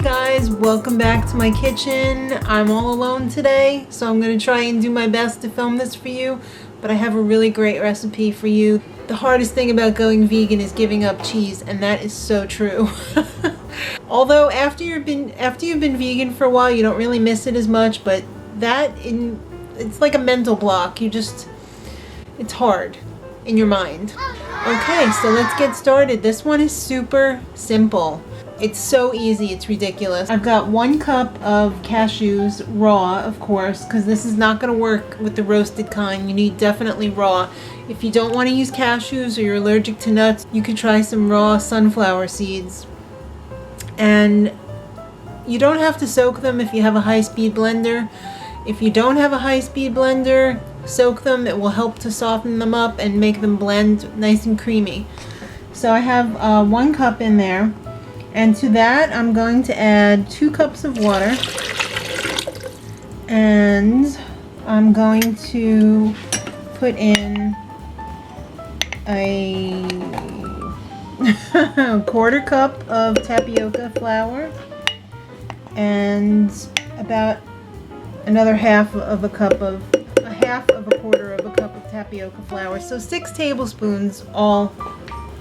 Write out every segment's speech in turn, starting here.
guys, welcome back to my kitchen. I'm all alone today, so I'm going to try and do my best to film this for you, but I have a really great recipe for you. The hardest thing about going vegan is giving up cheese, and that is so true. Although after you've been vegan for a while, you don't really miss it as much, but it's like a mental block. It's hard in your mind. Okay, so let's get started. This one is super simple. It's so easy, it's ridiculous. I've got 1 cup of cashews, raw, of course, because this is not going to work with the roasted kind. You need definitely raw. If you don't want to use cashews or you're allergic to nuts, you could try some raw sunflower seeds. And you don't have to soak them if you have a high-speed blender. If you don't have a high-speed blender, soak them. It will help to soften them up and make them blend nice and creamy. So I have 1 cup in there. And to that, I'm going to add 2 cups of water. And I'm going to put in a 1/4 cup of tapioca flour. And about another half of a 1/4 of a cup of tapioca flour. So 6 tablespoons all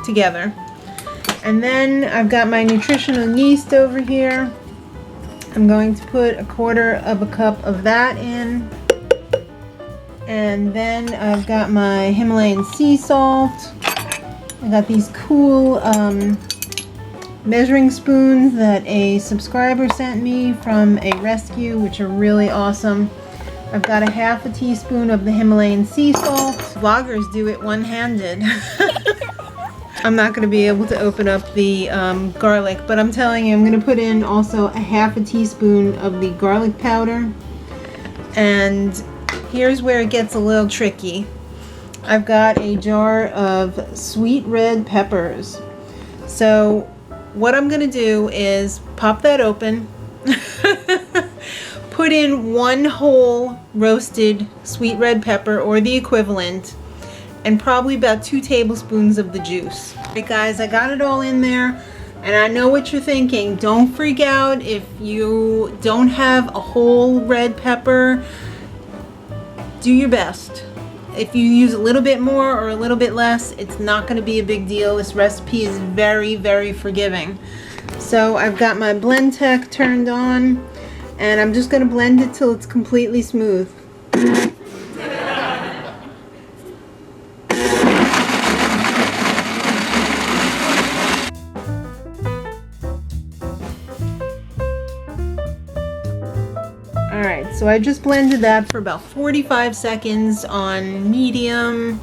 together. And then I've got my nutritional yeast over here. I'm going to put 1/4 cup of that in. And then I've got my Himalayan sea salt. I got these cool measuring spoons that a subscriber sent me from a rescue, which are really awesome. I've got 1/2 teaspoon of the Himalayan sea salt. Vloggers do it one-handed. I'm not going to be able to open up the garlic, but I'm telling you, I'm going to put in also 1/2 teaspoon of the garlic powder. And here's where it gets a little tricky. I've got a jar of sweet red peppers. So what I'm going to do is pop that open, put in 1 whole roasted sweet red pepper or the equivalent, and probably about 2 tablespoons of the juice. Alright guys, I got it all in there, and I know what you're thinking. Don't freak out if you don't have a whole red pepper. Do your best. If you use a little bit more or a little bit less, it's not going to be a big deal. This recipe is very, very forgiving. So I've got my blend tech turned on, and I'm just going to blend it till it's completely smooth. Alright, so I just blended that for about 45 seconds on medium.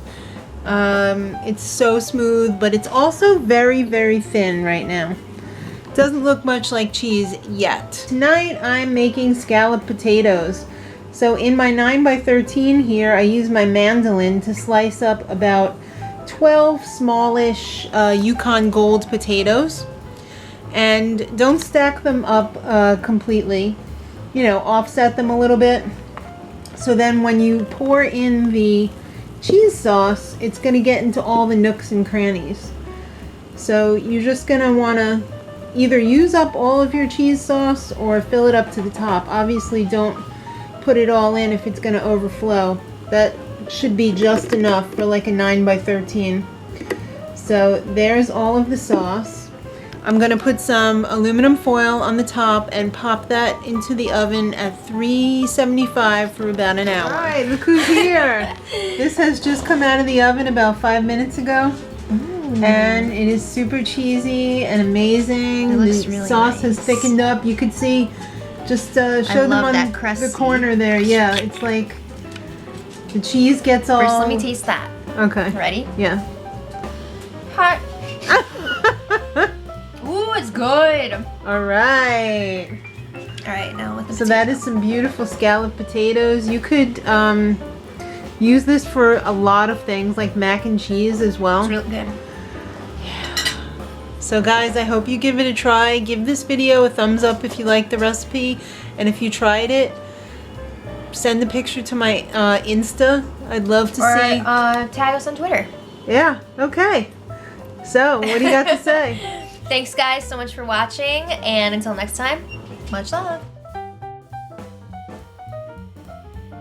It's so smooth, but it's also very, very thin right now. Doesn't look much like cheese yet. Tonight I'm making scalloped potatoes. So in my 9x13 here, I use my mandolin to slice up about 12 smallish Yukon Gold potatoes. And don't stack them up completely. You know, offset them a little bit. So then when you pour in the cheese sauce, it's going to get into all the nooks and crannies. So you're just going to want to either use up all of your cheese sauce or fill it up to the top. Obviously don't put it all in if it's going to overflow. That should be just enough for like a 9x13. So there's all of the sauce. I'm going to put some aluminum foil on the top and pop that into the oven at 375 for about an hour. Alright, look who's here! This has just come out of the oven about 5 minutes ago. Ooh. And it is super cheesy and amazing. It looks the really sauce nice. has thickened up. You could see, just show them on the corner there. Yeah, it's like the cheese gets all... First, let me taste that. Okay. Ready? Yeah. Hot. Ooh, it's good. Alright. Alright, now with the So that is some beautiful scalloped potatoes. You could use this for a lot of things, like mac and cheese as well. It's really good. Yeah. So guys, I hope you give it a try. Give this video a thumbs up if you like the recipe. And if you tried it, send a picture to my Insta. I'd love to see. Tag us on Twitter. Yeah, okay. So, what do you got to say? Thanks guys so much for watching, and until next time, much love.